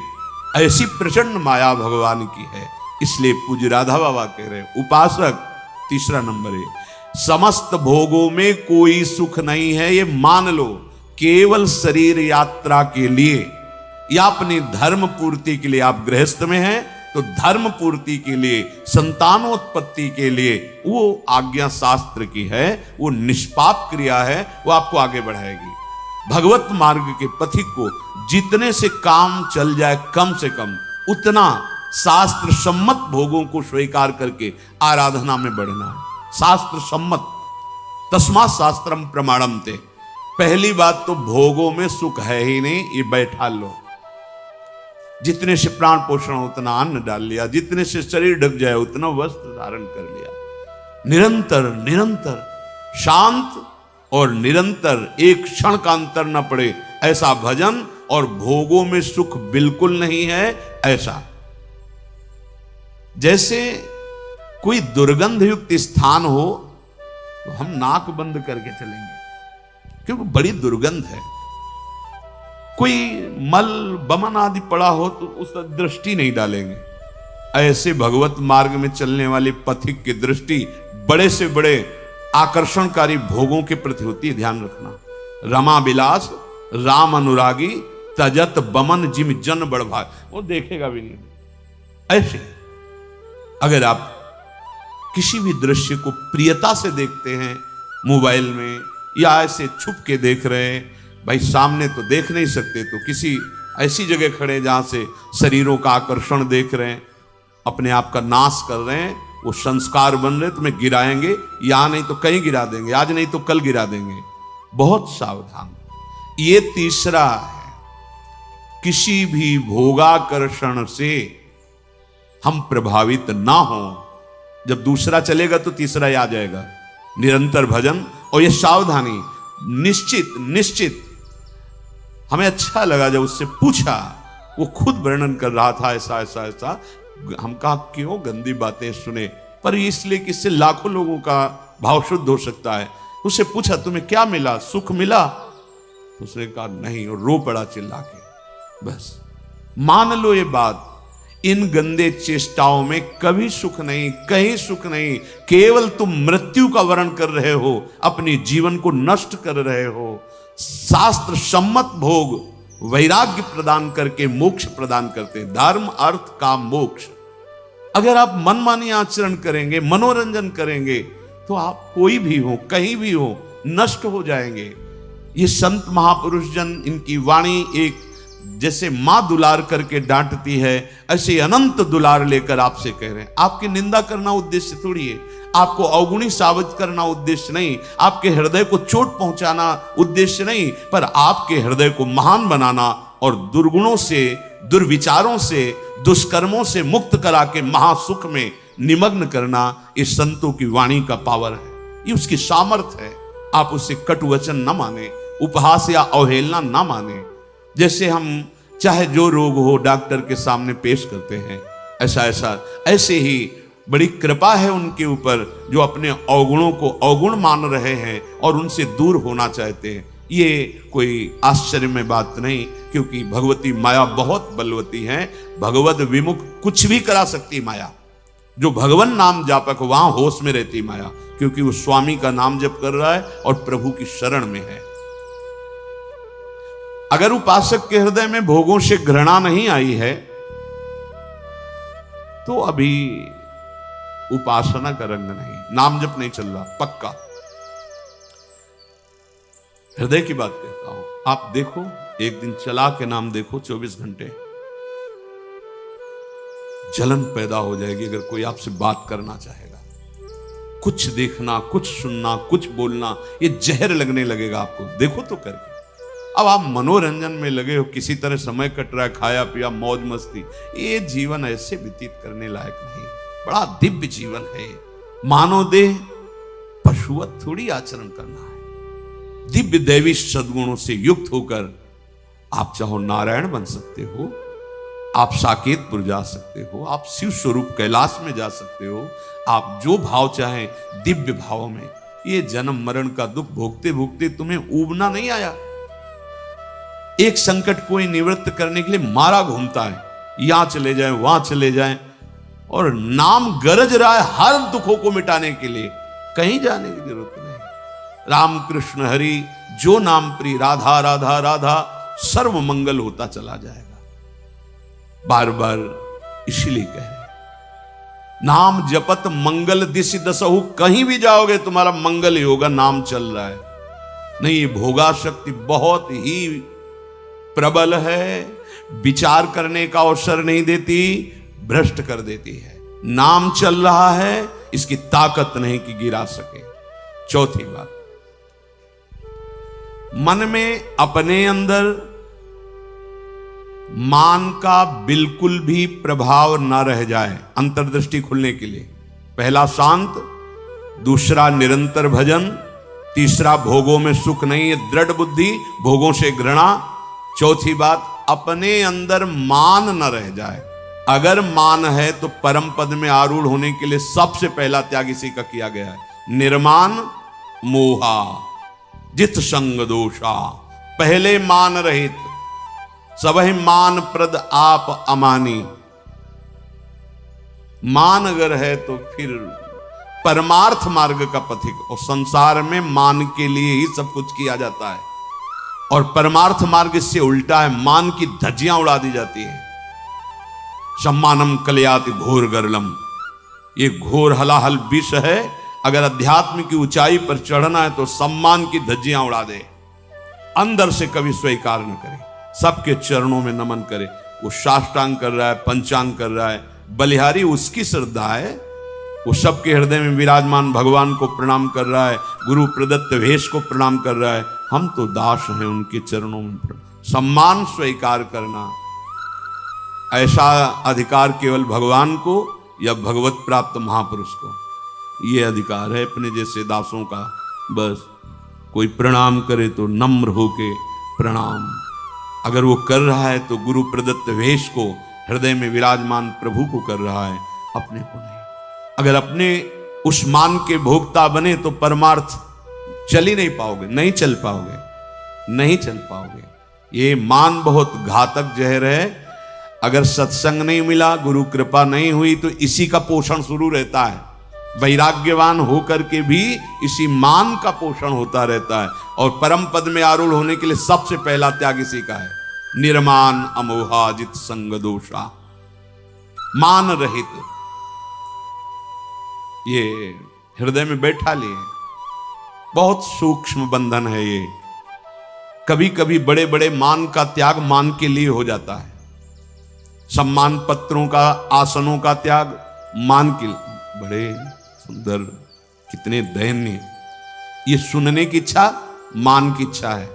ऐसी प्रचंड माया भगवान की है। इसलिए पूज्य राधा बाबा कह रहे उपासक, तीसरा नंबर है, समस्त भोगों में कोई सुख नहीं है, ये मान लो। केवल शरीर यात्रा के लिए या अपनी धर्म पूर्ति के लिए, आप गृहस्थ में हैं तो धर्म पूर्ति के लिए, संतानोत्पत्ति के लिए वो आज्ञा शास्त्र की है, वो निष्पाप क्रिया है, वो आपको आगे बढ़ाएगी। भगवत मार्ग के पथिक को जितने से काम चल जाए कम से कम, उतना शास्त्र सम्मत भोगों को स्वीकार करके आराधना में बढ़ना है। शास्त्र सम्मत, तस्मात् शास्त्रम प्रमाणम ते। पहली बात तो भोगों में सुख है ही नहीं, ये बैठा लो। जितने से प्राण पोषण उतना अन्न डाल लिया, जितने से शरीर ढक जाए उतना वस्त्र धारण कर लिया। निरंतर निरंतर शांत और निरंतर, एक क्षण का अंतर न पड़े ऐसा भजन, और भोगों में सुख बिल्कुल नहीं है ऐसा। जैसे कोई दुर्गंध युक्त स्थान हो तो हम नाक बंद करके चलेंगे क्योंकि बड़ी दुर्गंध है। कोई मल बमन आदि पड़ा हो तो उस पर दृष्टि नहीं डालेंगे। ऐसे भगवत मार्ग में चलने वाले पथिक की दृष्टि बड़े से बड़े आकर्षणकारी भोगों के प्रति होती है, ध्यान रखना। रमा विलास राम अनुरागी तजत बमन जिम जन बड़भाग, वो देखेगा भी नहीं। ऐसे अगर आप किसी भी दृश्य को प्रियता से देखते हैं मोबाइल में, या ऐसे छुप के देख रहे हैं, भाई सामने तो देख नहीं सकते तो किसी ऐसी जगह खड़े जहां से शरीरों का आकर्षण देख रहे हैं, अपने आप का नाश कर रहे हैं, वो संस्कार बन रहे, तुम्हें गिराएंगे, यहां नहीं तो कहीं गिरा देंगे, आज नहीं तो कल गिरा देंगे। बहुत सावधान। ये तीसरा है, किसी भी भोगाकर्षण से हम प्रभावित ना हो। जब दूसरा चलेगा तो तीसरा ही आ जाएगा। निरंतर भजन और ये सावधानी, निश्चित निश्चित। हमें अच्छा लगा जब उससे पूछा, वो खुद वर्णन कर रहा था ऐसा ऐसा ऐसा। हम कहा क्यों गंदी बातें सुने, पर इसलिए कि इससे लाखों लोगों का भाव शुद्ध हो सकता है। उससे पूछा तुम्हें क्या मिला, सुख मिला? तो उसने कहा नहीं, और रो पड़ा चिल्ला के। बस मान लो ये बात, इन गंदे चेष्टाओं में कभी सुख नहीं, कहीं सुख नहीं। केवल तुम मृत्यु का वर्ण कर रहे हो, अपनी जीवन को नष्ट कर रहे हो। शास्त्र सम्मत भोग वैराग्य प्रदान करके मोक्ष प्रदान करते, धर्म अर्थ काम मोक्ष। अगर आप मनमानी आचरण करेंगे, मनोरंजन करेंगे, तो आप कोई भी हो, कहीं भी हो, नष्ट हो जाएंगे। ये संत महापुरुष जन, इनकी वाणी एक जैसे मां दुलार करके डांटती है, ऐसे अनंत दुलार लेकर आपसे कह रहे हैं। आपकी निंदा करना उद्देश्य थोड़ी है, आपको अवगुणी साबित करना उद्देश्य नहीं, आपके हृदय को चोट पहुंचाना उद्देश्य नहीं, पर आपके हृदय को महान बनाना और दुर्गुणों से, दुर्विचारों से, दुष्कर्मों से मुक्त करा के महासुख में निमग्न करना, इस संतों की वाणी का पावर है, ये उसकी सामर्थ्य है। आप उससे कटु वचन न माने, उपहास या अवहेलना न माने। जैसे हम चाहे जो रोग हो डॉक्टर के सामने पेश करते हैं, ऐसे ही बड़ी कृपा है उनके ऊपर जो अपने अवगुणों को अवगुण मान रहे हैं और उनसे दूर होना चाहते हैं। ये कोई आश्चर्य में बात नहीं, क्योंकि भगवती माया बहुत बलवती है। भगवत विमुख कुछ भी करा सकती माया। जो भगवान नाम जापक वहां होश में रहती माया, क्योंकि वो स्वामी का नाम जप कर रहा है और प्रभु की शरण में है। अगर उपासक के हृदय में भोगों से घृणा नहीं आई है तो अभी उपासना का रंग नहीं, नाम जप नहीं चल रहा पक्का। हृदय की बात कहता हूं, आप देखो, एक दिन चला के नाम देखो 24 घंटे, जलन पैदा हो जाएगी अगर कोई आपसे बात करना चाहेगा। कुछ देखना, कुछ सुनना, कुछ बोलना, ये जहर लगने लगेगा आपको। देखो तो करके। अब आप मनोरंजन में लगे हो, किसी तरह समय कट रहा है, खाया पिया, मौज मस्ती, ये जीवन ऐसे व्यतीत करने लायक नहीं। बड़ा दिव्य जीवन है। मानव देह पशुवत थोड़ी आचरण करना है। दिव्य दैवी सद्गुणों से युक्त होकर आप चाहो नारायण बन सकते हो, आप साकेतपुर जा सकते हो, आप शिव स्वरूप कैलाश में जा सकते हो, आप जो भाव चाहें दिव्य भाव में। ये जन्म मरण का दुख भोगते भोगते तुम्हें ऊबना नहीं आया। एक संकट कोई निवृत्त करने के लिए मारा घूमता है, यहां चले जाएं, वहां चले जाएं, और नाम गरज रहा है हर दुखों को मिटाने के लिए। कहीं जाने की जरूरत नहीं। राम कृष्ण हरि जो नाम प्रिय, राधा राधा राधा, सर्व मंगल होता चला जाएगा। बार बार इसलिए कह रहे, नाम जपत मंगल दिशि दसहु, कहीं भी जाओगे तुम्हारा मंगल ही होगा, नाम चल रहा है। नहीं, ये भोगा शक्ति बहुत ही प्रबल है, विचार करने का अवसर नहीं देती, भ्रष्ट कर देती है। नाम चल रहा है, इसकी ताकत नहीं कि गिरा सके। चौथी बात, मन में अपने अंदर मान का बिल्कुल भी प्रभाव ना रह जाए। अंतर्दृष्टि खुलने के लिए पहला शांत, दूसरा निरंतर भजन, तीसरा भोगों में सुख नहीं है, दृढ़ बुद्धि, भोगों से घृणा। चौथी बात, अपने अंदर मान न रह जाए। अगर मान है तो परम पद में आरूढ़ होने के लिए सबसे पहला त्याग इसी का किया गया है। निर्मान मोहा जित संग दोषा, पहले मान रहित, सबहि मान प्रद आप अमानी। मान अगर है तो फिर परमार्थ मार्ग का पथिक, और संसार में मान के लिए ही सब कुछ किया जाता है, और परमार्थ मार्ग इससे उल्टा है, मान की धज्जियां उड़ा दी जाती है। सम्मानम कलयाति घोर गरलम, ये घोर हलाहल विष है। अगर अध्यात्म की ऊंचाई पर चढ़ना है तो सम्मान की धज्जियां उड़ा दे, अंदर से कभी स्वीकार न करे, सबके चरणों में नमन करे। वो साष्टांग कर रहा है, पंचांग कर रहा है, बलिहारी उसकी श्रद्धा है, वो सबके हृदय में विराजमान भगवान को प्रणाम कर रहा है, गुरु प्रदत्त वेश को प्रणाम कर रहा है। हम तो दास हैं उनके चरणों में। सम्मान स्वीकार करना, ऐसा अधिकार केवल भगवान को या भगवत प्राप्त महापुरुष को, ये अधिकार है अपने जैसे दासों का। बस कोई प्रणाम करे तो नम्र होके प्रणाम, अगर वो कर रहा है तो गुरु प्रदत्त वेश को, हृदय में विराजमान प्रभु को कर रहा है, अपने को नहीं। अगर अपने उस मान के भोक्ता बने तो परमार्थ चल ही नहीं पाओगे, नहीं चल पाओगे, नहीं चल पाओगे। ये मान बहुत घातक जहर है। अगर सत्संग नहीं मिला, गुरु कृपा नहीं हुई, तो इसी का पोषण शुरू रहता है। वैराग्यवान होकर के भी इसी मान का पोषण होता रहता है। और परम पद में आरूढ़ होने के लिए सबसे पहला त्याग इसी का है। निर्मान अमोहा जित संग दोषा, मान रहित, ये हृदय में बैठा लिए। बहुत सूक्ष्म बंधन है ये। कभी कभी बड़े बड़े मान का त्याग मान के लिए हो जाता है। सम्मान पत्रों का, आसनों का त्याग मान के लिए। बड़े सुंदर, कितने दयनीय, ये सुनने की इच्छा मान की इच्छा है।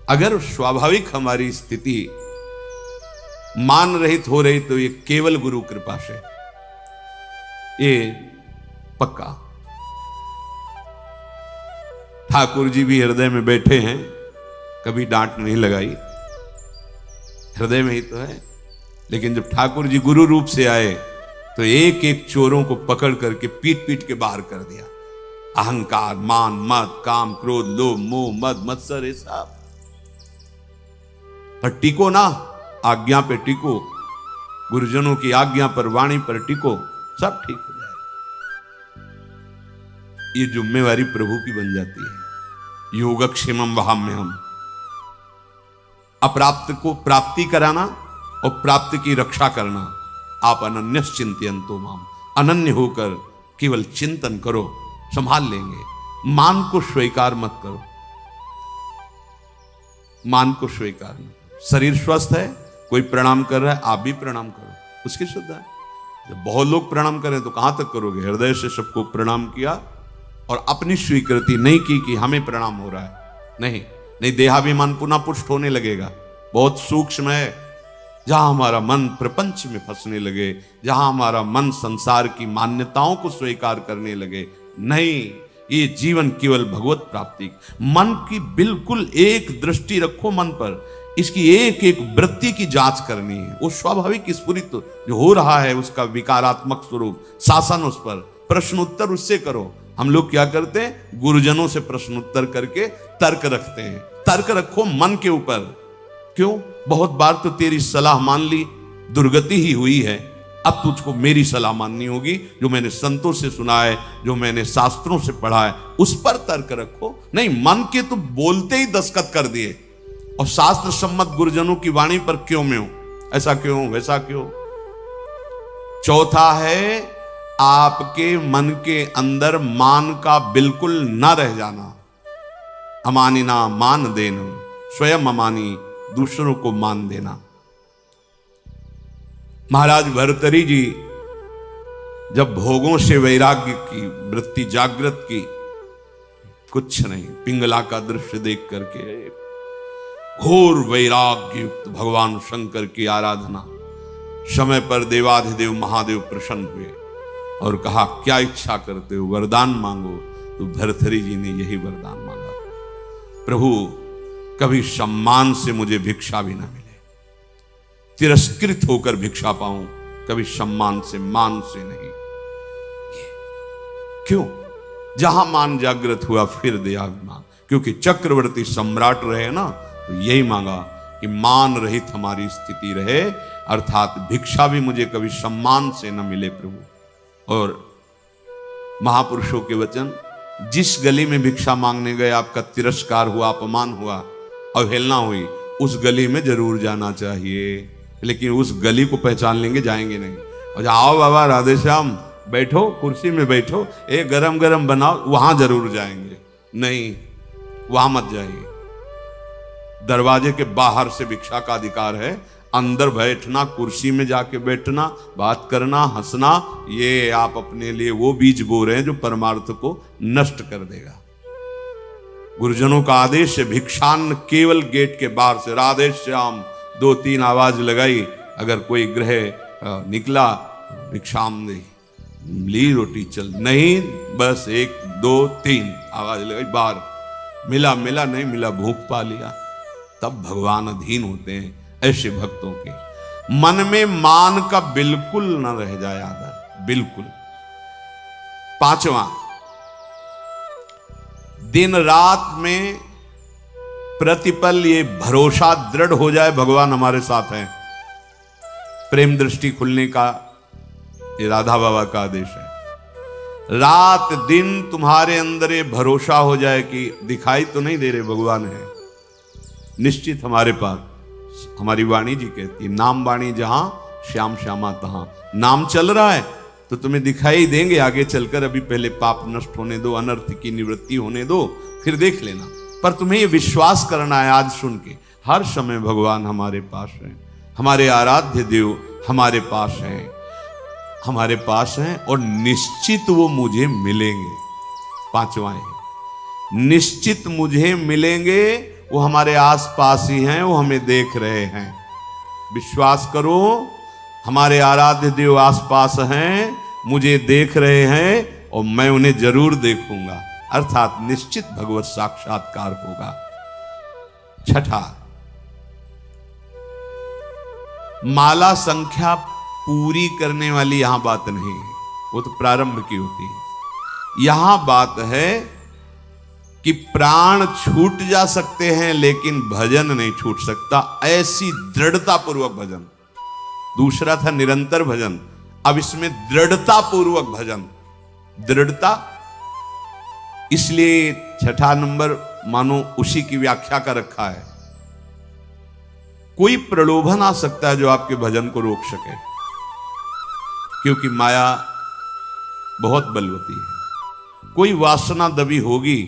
अगर स्वाभाविक हमारी स्थिति मान रहित हो रही तो ये केवल गुरु कृपा से, ये पक्का। ठाकुर जी भी हृदय में बैठे हैं, कभी डांट नहीं लगाई, हृदय में ही तो है। लेकिन जब ठाकुर जी गुरु रूप से आए तो एक एक चोरों को पकड़ करके पीट पीट के बाहर कर दिया। अहंकार, मान, मद, काम, क्रोध, लोभ, मोह, मद, मत्सर, ये सब पर टिको ना, आज्ञा पे टिको, गुरुजनों की आज्ञा पर, वाणी पर टिको, सब ठीक हो जाएगा। ये जिम्मेवारी प्रभु की बन जाती है। योगक्षेमम वहाम्यहम्, अप्राप्त को प्राप्ति कराना और प्राप्त की रक्षा करना। आप अनन्यस चिंतयन्तो माम, अनन्य होकर केवल चिंतन करो, संभाल लेंगे। मान को स्वीकार मत करो, मान को स्वीकार मत करो। शरीर स्वस्थ है, कोई प्रणाम कर रहा है, आप भी प्रणाम करो, उसकी श्रद्धा है। जब बहुत लोग प्रणाम करें तो कहां तक करोगे? हृदय से सबको प्रणाम किया और अपनी स्वीकृति नहीं की कि हमें प्रणाम हो रहा है, नहीं देहाभिमान पुनः पुष्ट होने लगेगा। बहुत सूक्ष्म है। जहां हमारा मन प्रपंच में फंसने लगे, जहां हमारा मन संसार की मान्यताओं को स्वीकार करने लगे, नहीं, ये जीवन केवल भगवत प्राप्ति। मन की बिल्कुल एक दृष्टि रखो मन पर, इसकी एक एक वृत्ति की जांच करनी है। वो स्वाभाविक स्फुरित जो हो रहा है उसका विकारात्मक स्वरूप, शासन उस पर, प्रश्नोत्तर उससे करो। हम लोग क्या करते हैं? गुरुजनों से प्रश्नोत्तर करके तर्क रखते हैं। तर्क रखो मन के ऊपर। क्यों? बहुत बार तो तेरी सलाह मान ली, दुर्गति ही हुई है, अब तुझको मेरी सलाह माननी होगी, जो मैंने संतों से सुना है, जो मैंने शास्त्रों से पढ़ा है, उस पर तर्क रखो। नहीं, मन के तो बोलते ही दस्तखत कर दिए और शास्त्र सम्मत गुरुजनों की वाणी पर क्यों में हो, ऐसा क्यों, वैसा क्यों। चौथा है आपके मन के अंदर मान का बिल्कुल न रह जाना। अमानिना मान देना, स्वयं अमानी, दूसरों को मान देना। महाराज भर्तृहरि जी जब भोगों से वैराग्य की वृत्ति जागृत की, कुछ नहीं, पिंगला का दृश्य देख करके घोर वैराग्य युक्त भगवान शंकर की आराधना, समय पर देवाधिदेव महादेव प्रसन्न हुए और कहा क्या इच्छा करते हो, वरदान मांगो। तो भर्तृहरि जी ने यही वरदान मांगा, प्रभु कभी सम्मान से मुझे भिक्षा भी ना मिले, तिरस्कृत होकर भिक्षा पाऊं, कभी सम्मान से, मान से नहीं। क्यों? जहां मान जागृत हुआ फिर देहाभिमान, क्योंकि चक्रवर्ती सम्राट रहे ना, तो यही मांगा कि मान रहित हमारी स्थिति रहे, अर्थात भिक्षा भी मुझे कभी सम्मान से न मिले प्रभु। और महापुरुषों के वचन, जिस गली में भिक्षा मांगने गए आपका तिरस्कार हुआ, अपमान हुआ, अवहेलना हुई, उस गली में जरूर जाना चाहिए, लेकिन उस गली को पहचान लेंगे, जाएंगे नहीं। और आओ बाबा राधे श्याम, बैठो कुर्सी में बैठो, एक गरम गरम बनाओ, वहां जरूर जाएंगे, नहीं, वहां मत जाइए। दरवाजे के बाहर से भिक्षा का अधिकार है, अंदर बैठना, कुर्सी में जाके बैठना, बात करना, हंसना, ये आप अपने लिए वो बीज बो रहे हैं जो परमार्थ को नष्ट कर देगा। गुरुजनों का आदेश है, भिक्षान्न केवल गेट के बाहर से, राधे श्याम 2-3 आवाज लगाई, अगर कोई ग्रह निकला, भिक्षाम दे, ली रोटी चल, नहीं, बस 1 2 3 आवाज लगाई, बाहर, मिला मिला, नहीं मिला, भूख पा लिया। तब भगवान अधीन होते हैं ऐसे भक्तों के। मन में मान का बिल्कुल न रह जाए आदर, बिल्कुल। 5वां, दिन रात में प्रतिपल ये भरोसा दृढ़ हो जाए भगवान हमारे साथ हैं। प्रेम दृष्टि खुलने का ये राधा बाबा का आदेश है। रात दिन तुम्हारे अंदर ये भरोसा हो जाए कि दिखाई तो नहीं दे रहे, भगवान है निश्चित हमारे पास। हमारी वाणी जी कहती है, नाम वाणी जहां श्याम श्यामा तहां। नाम चल रहा है तो तुम्हें दिखाई देंगे आगे चलकर, अभी पहले पाप नष्ट होने दो, अनर्थ की निवृत्ति होने दो, फिर देख लेना। पर तुम्हें ये विश्वास करना है आज सुन के, हर समय भगवान हमारे पास हैं, हमारे आराध्य देव हमारे पास हैं, हमारे पास हैं और निश्चित वो मुझे मिलेंगे। 5वां है, निश्चित मुझे मिलेंगे, वो हमारे आसपास ही हैं, वो हमें देख रहे हैं। विश्वास करो, हमारे आराध्य देव आसपास हैं, मुझे देख रहे हैं और मैं उन्हें जरूर देखूंगा, अर्थात निश्चित भगवत साक्षात्कार होगा। 6, माला संख्या पूरी करने वाली यहां बात नहीं है, वो तो प्रारंभ की होती है। यहां बात है कि प्राण छूट जा सकते हैं लेकिन भजन नहीं छूट सकता, ऐसी दृढ़ता पूर्वक भजन। दूसरा था निरंतर भजन, अब इसमें दृढ़ता पूर्वक भजन। दृढ़ता इसलिए 6 नंबर मानो उसी की व्याख्या का रखा है। कोई प्रलोभन आ सकता है जो आपके भजन को रोक सके, क्योंकि माया बहुत बलवती है। कोई वासना दबी होगी,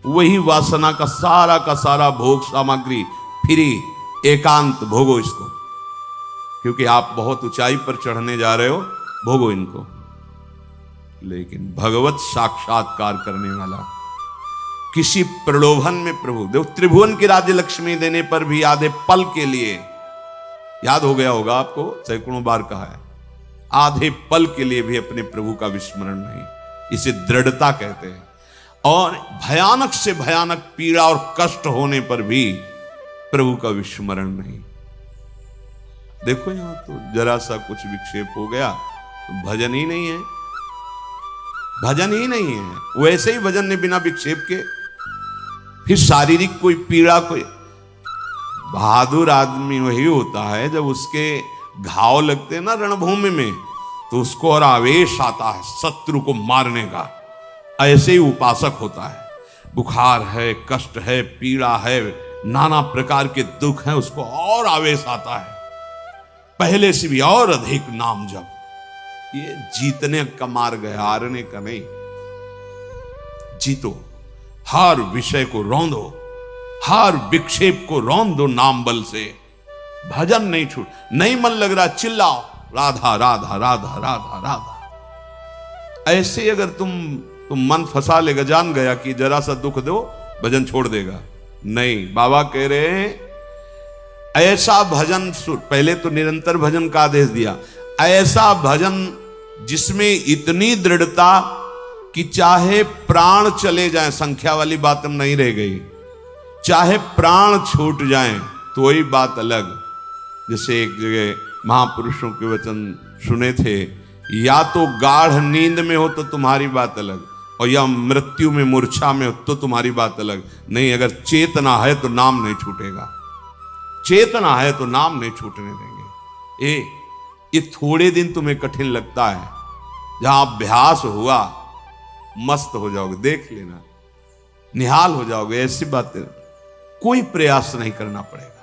वही वासना का सारा भोग सामग्री फ्री, एकांत भोगो इसको, क्योंकि आप बहुत ऊंचाई पर चढ़ने जा रहे हो, भोगो इनको। लेकिन भगवत साक्षात्कार करने वाला किसी प्रलोभन में प्रभु, देखो त्रिभुवन की राज्य लक्ष्मी देने पर भी आधे पल के लिए, याद हो गया होगा आपको, सैकड़ों बार कहा है, आधे पल के लिए भी अपने प्रभु का विस्मरण नहीं, इसे दृढ़ता कहते हैं। और भयानक से भयानक पीड़ा और कष्ट होने पर भी प्रभु का विस्मरण नहीं। देखो यहां तो जरा सा कुछ विक्षेप हो गया तो भजन ही नहीं है, भजन ही नहीं है। वैसे ही भजन ने बिना विक्षेप के, फिर शारीरिक कोई पीड़ा, कोई बहादुर आदमी वही होता है जब उसके घाव लगते हैं ना रणभूमि में, तो उसको और आवेश आता है शत्रु को मारने का। ऐसे ही उपासक होता है, बुखार है, कष्ट है, पीड़ा है, नाना प्रकार के दुख हैं, उसको और आवेश आता है, पहले से भी और अधिक नाम जप। ये जीतने का मार्ग है, हारने का नहीं। जीतो, हर विषय को रौंदो, हर विक्षेप को रौंद दो नाम बल से। भजन नहीं छूट, नहीं मन लग रहा चिल्लाओ राधा राधा राधा राधा राधा। ऐसे अगर तुम मन फंसा लेगा, जान गया कि जरा सा दुख दो भजन छोड़ देगा, नहीं। बाबा कह रहे हैं ऐसा भजन, पहले तो निरंतर भजन का आदेश दिया, ऐसा भजन जिसमें इतनी दृढ़ता कि चाहे प्राण चले जाएं, संख्या वाली बात हम नहीं रह गई, चाहे प्राण छूट जाएं तो वही बात अलग। जैसे एक जगह महापुरुषों के वचन सुने थे, या तो गाढ़ नींद में हो तो तुम्हारी बात अलग, और या मृत्यु में मूर्छा में हो तो तुम्हारी बात अलग। नहीं, अगर चेतना है तो नाम नहीं छूटेगा, चेतना है तो नाम नहीं छूटने देंगे। ये थोड़े दिन तुम्हें कठिन लगता है, जहां अभ्यास हुआ मस्त हो जाओगे, देख लेना, निहाल हो जाओगे। ऐसी बातें कोई प्रयास नहीं करना पड़ेगा।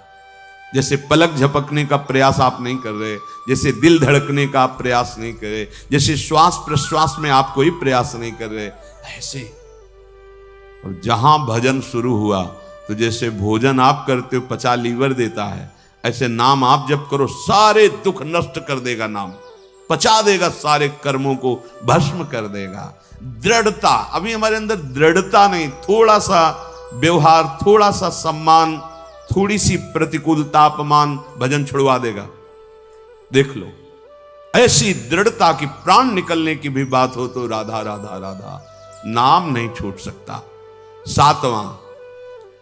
जैसे पलक झपकने का प्रयास आप नहीं कर रहे, जैसे दिल धड़कने का आप प्रयास नहीं कर रहे, जैसे श्वास प्रश्वास में आप कोई प्रयास नहीं कर रहे, ऐसे। और जहां भजन शुरू हुआ तो जैसे भोजन आप करते हो पचा लीवर देता है, ऐसे नाम आप जब करो सारे दुख नष्ट कर देगा, नाम पचा देगा, सारे कर्मों को भस्म कर देगा। दृढ़ता, अभी हमारे अंदर दृढ़ता नहीं, थोड़ा सा व्यवहार, थोड़ा सा सम्मान, थोड़ी सी प्रतिकूलता, अपमान भजन छुड़वा देगा। देख लो, ऐसी दृढ़ता की प्राण निकलने की भी बात हो तो राधा राधा राधा, नाम नहीं छूट सकता। सातवां,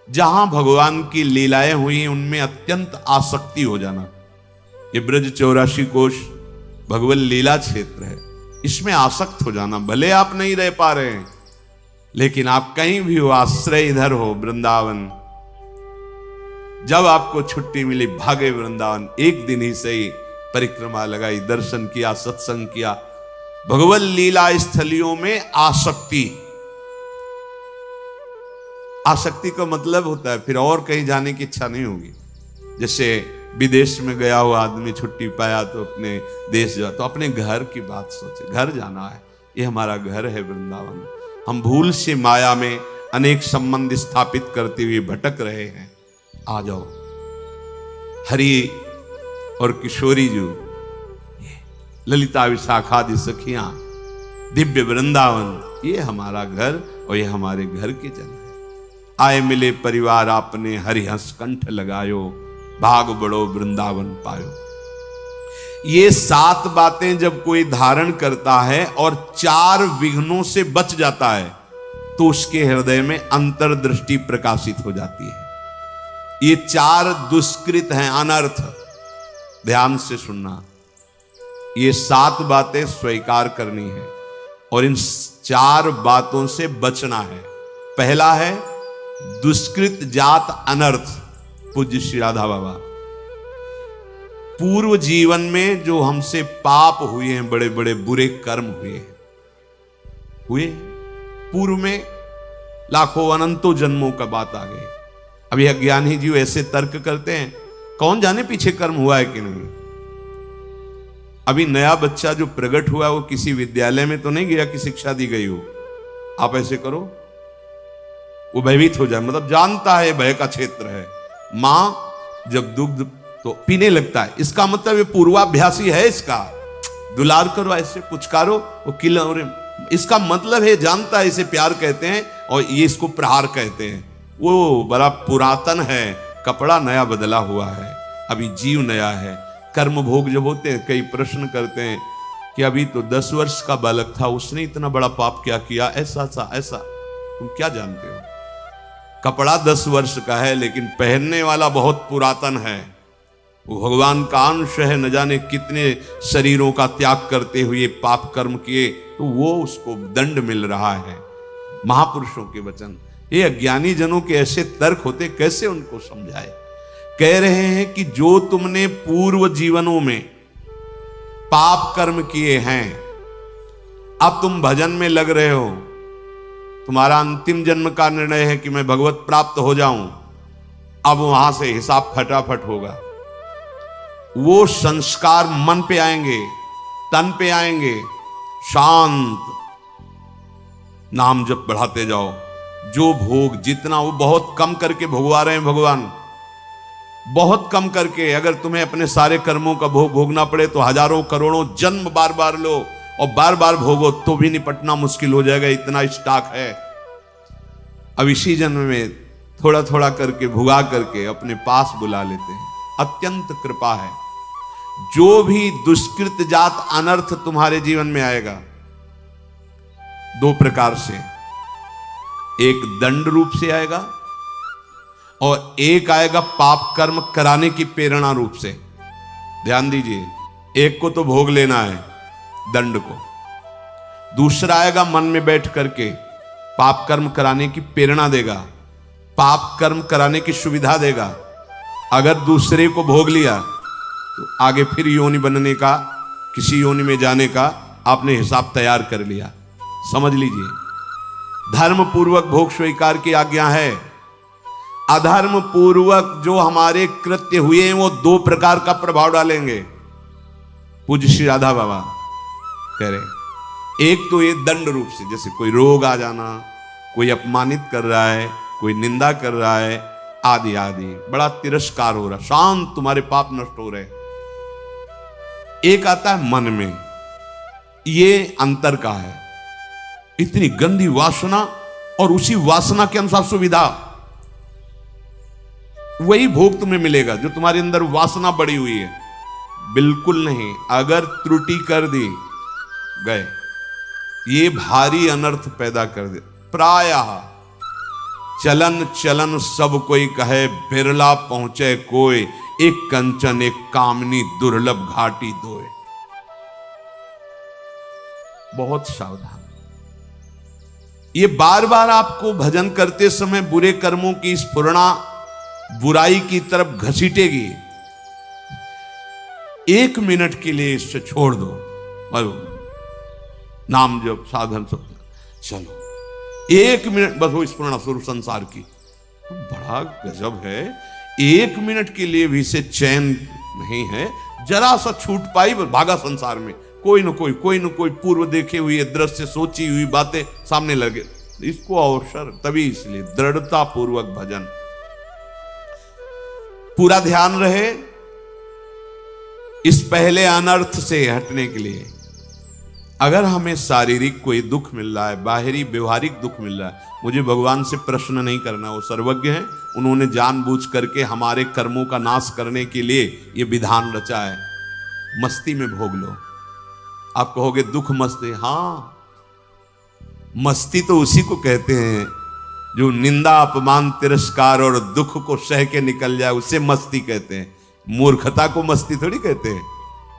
जहां भगवान की लीलाएं हुई उनमें अत्यंत आसक्ति हो जाना। ये ब्रज 84 कोश भगवत लीला क्षेत्र है, इसमें आसक्त हो जाना। भले आप नहीं रह पा रहे हैं, लेकिन आप कहीं भी हो, आश्रय इधर हो वृंदावन। जब आपको छुट्टी मिली भागे वृंदावन, एक दिन ही सही परिक्रमा लगाई, दर्शन किया, सत्संग किया। भगवत लीला स्थलियों में आसक्ति, आसक्ति का मतलब होता है फिर और कहीं जाने की इच्छा नहीं होगी। जैसे विदेश में गया हुआ आदमी छुट्टी पाया तो अपने देश जा, तो अपने घर की बात सोचे, घर जाना है, ये हमारा घर है वृंदावन। हम भूल से माया में अनेक संबंध स्थापित करते हुए भटक रहे हैं। आ जाओ, हरि और किशोरी जो ललिता विशाखादि सखियां, दिव्य वृंदावन, ये हमारा घर और ये हमारे घर के जन है। आए मिले परिवार आपने, हरि हंस कंठ लगायो, भाग बड़ो वृंदावन पायो। ये 7 बातें जब कोई धारण करता है और 4 विघ्नों से बच जाता है तो उसके हृदय में अंतर्दृष्टि प्रकाशित हो जाती है। ये 4 दुष्कृत हैं, अनर्थ, ध्यान से सुनना। ये 7 बातें स्वीकार करनी है और इन 4 बातों से बचना है। पहला है दुष्कृत जात अनर्थ। पूज्य श्री राधा बाबा, पूर्व जीवन में जो हमसे पाप हुए हैं, बड़े बड़े बुरे कर्म हुए पूर्व में लाखों अनंतों जन्मों का बात आ गई। अभी अज्ञानी जीव ऐसे तर्क करते हैं, कौन जाने पीछे कर्म हुआ है कि नहीं। अभी नया बच्चा जो प्रकट हुआ वो किसी विद्यालय में तो नहीं गया कि शिक्षा दी गई हो। आप ऐसे करो, वो भयभीत हो जाए, मतलब जानता है भय का क्षेत्र है। मां जब दुग्ध तो पीने लगता है, इसका मतलब ये पूर्वाभ्यासी है, इसका दुलार करो, ऐसे पुचकारो, वो किला। इसका मतलब है, जानता है इसे प्यार कहते हैं और ये इसको प्रहार कहते हैं। वो बड़ा पुरातन है, कपड़ा नया बदला हुआ है, अभी जीव नया है। कर्म भोग जब होते हैं, कई प्रश्न करते हैं कि अभी तो 10 वर्ष का बालक था, उसने इतना बड़ा पाप क्या किया, ऐसा सा ऐसा। तुम क्या जानते हो? कपड़ा 10 वर्ष का है, लेकिन पहनने वाला बहुत पुरातन है। वो भगवान का अंश है, न जाने कितने शरीरों का त्याग करते हुए पाप कर्म किए, तो वो उसको दंड मिल रहा है। महापुरुषों के वचन, ये अज्ञानी जनों के ऐसे तर्क होते, कैसे उनको समझाए। कह रहे हैं कि जो तुमने पूर्व जीवनों में पाप कर्म किए हैं, अब तुम भजन में लग रहे हो, तुम्हारा अंतिम जन्म का निर्णय है कि मैं भगवत प्राप्त हो जाऊं, अब वहां से हिसाब फटाफट होगा। वो संस्कार मन पे आएंगे, तन पे आएंगे, शांत नाम जप बढ़ाते जाओ। जो भोग जितना, वो बहुत कम करके भोगवा रहे हैं भगवान, बहुत कम करके। अगर तुम्हें अपने सारे कर्मों का भोग भोगना पड़े तो हजारों करोड़ों जन्म बार बार लो और बार बार भोगो, तो भी निपटना मुश्किल हो जाएगा, इतना स्टॉक है। अब इसी जन्म में थोड़ा थोड़ा करके भुगा करके अपने पास बुला लेते हैं। अत्यंत कृपा है। जो भी दुष्कृत जात अनर्थ तुम्हारे जीवन में आएगा, 2 प्रकार से, एक दंड रूप से आएगा और एक आएगा पाप कर्म कराने की प्रेरणा रूप से। ध्यान दीजिए, एक को तो भोग लेना है दंड को, दूसरा आएगा मन में बैठ करके पाप कर्म कराने की प्रेरणा देगा, पाप कर्म कराने की सुविधा देगा। अगर दूसरे को भोग लिया तो आगे फिर योनि बनने का, किसी योनि में जाने का आपने हिसाब तैयार कर लिया। समझ लीजिए, धर्म पूर्वक भोग स्वीकार की आज्ञा है। अधर्म पूर्वक जो हमारे कृत्य हुए हैं, वो 2 प्रकार का प्रभाव डालेंगे। पूज्य श्री राधा बाबा कह रहे, एक तो ये दंड रूप से, जैसे कोई रोग आ जाना, कोई अपमानित कर रहा है, कोई निंदा कर रहा है, आदि आदि, बड़ा तिरस्कार हो रहा, शांत तुम्हारे पाप नष्ट हो रहे। एक आता है मन में, ये अंतर का है, इतनी गंदी वासना और उसी वासना के अनुसार सुविधा, वही भोग तुम्हें मिलेगा जो तुम्हारे अंदर वासना बढ़ी हुई है। बिल्कुल नहीं, अगर त्रुटि कर दी गए, ये भारी अनर्थ पैदा कर दे। प्रायः चलन चलन सब कोई कहे, बिरला पहुंचे कोई, एक कंचन एक कामनी दुर्लभ घाटी दोए। बहुत सावधान। ये बार बार आपको भजन करते समय बुरे कर्मों की स्फुरणा बुराई की तरफ घसीटेगी। 1 मिनट के लिए इससे छोड़ दो, नाम जप साधन सब चलो, 1 मिनट बस वो स्फुरणा स्वरूप संसार की, बड़ा गजब है। 1 मिनट के लिए भी इसे चैन नहीं है, जरा सा छूट पाई भागा संसार में, कोई न कोई पूर्व देखे हुए दृश्य, सोची हुई बातें सामने लगे, इसको अवसर। तभी इसलिए दृढ़ता पूर्वक भजन, पूरा ध्यान रहे इस पहले अनर्थ से हटने के लिए। अगर हमें शारीरिक कोई दुख मिल रहा है, बाहरी व्यवहारिक दुख मिल रहा है, मुझे भगवान से प्रश्न नहीं करना, वो सर्वज्ञ हैं, उन्होंने जानबूझ करके हमारे कर्मों का नाश करने के लिए ये विधान रचा है। मस्ती में भोग लो। आप कहोगे दुख मस्ती, हाँ, मस्ती तो उसी को कहते हैं जो निंदा अपमान तिरस्कार और दुख को सह के निकल जाए, उसे मस्ती कहते हैं। मूर्खता को मस्ती थोड़ी कहते हैं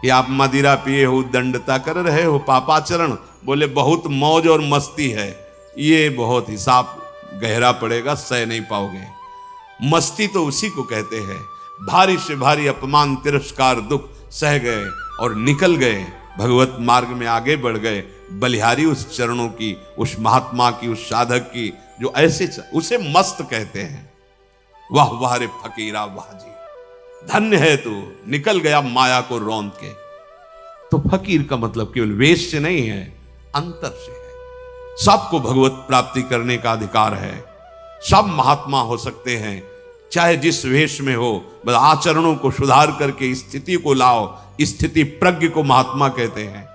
कि आप मदिरा पिए हो, दंडता कर रहे हो, पापाचरण, बोले बहुत मौज और मस्ती है, ये बहुत हिसाब गहरा पड़ेगा, सह नहीं पाओगे। मस्ती तो उसी को कहते हैं, भारी से भारी अपमान तिरस्कार दुख सह गए और निकल गए, भगवत मार्ग में आगे बढ़ गए, बलिहारी उस चरणों की, उस महात्मा की, उस साधक की, जो ऐसे उसे मस्त कहते हैं। वाह वाह रे फकीरा वाह जी, धन्य है तू, निकल गया माया को रौंद के। तो फकीर का मतलब केवल वेश से नहीं है, अंतर से है। सबको भगवत प्राप्ति करने का अधिकार है, सब महात्मा हो सकते हैं, चाहे जिस वेश में हो, बस आचरणों को सुधार करके स्थिति को लाओ, स्थिति प्रज्ञ को महात्मा कहते हैं।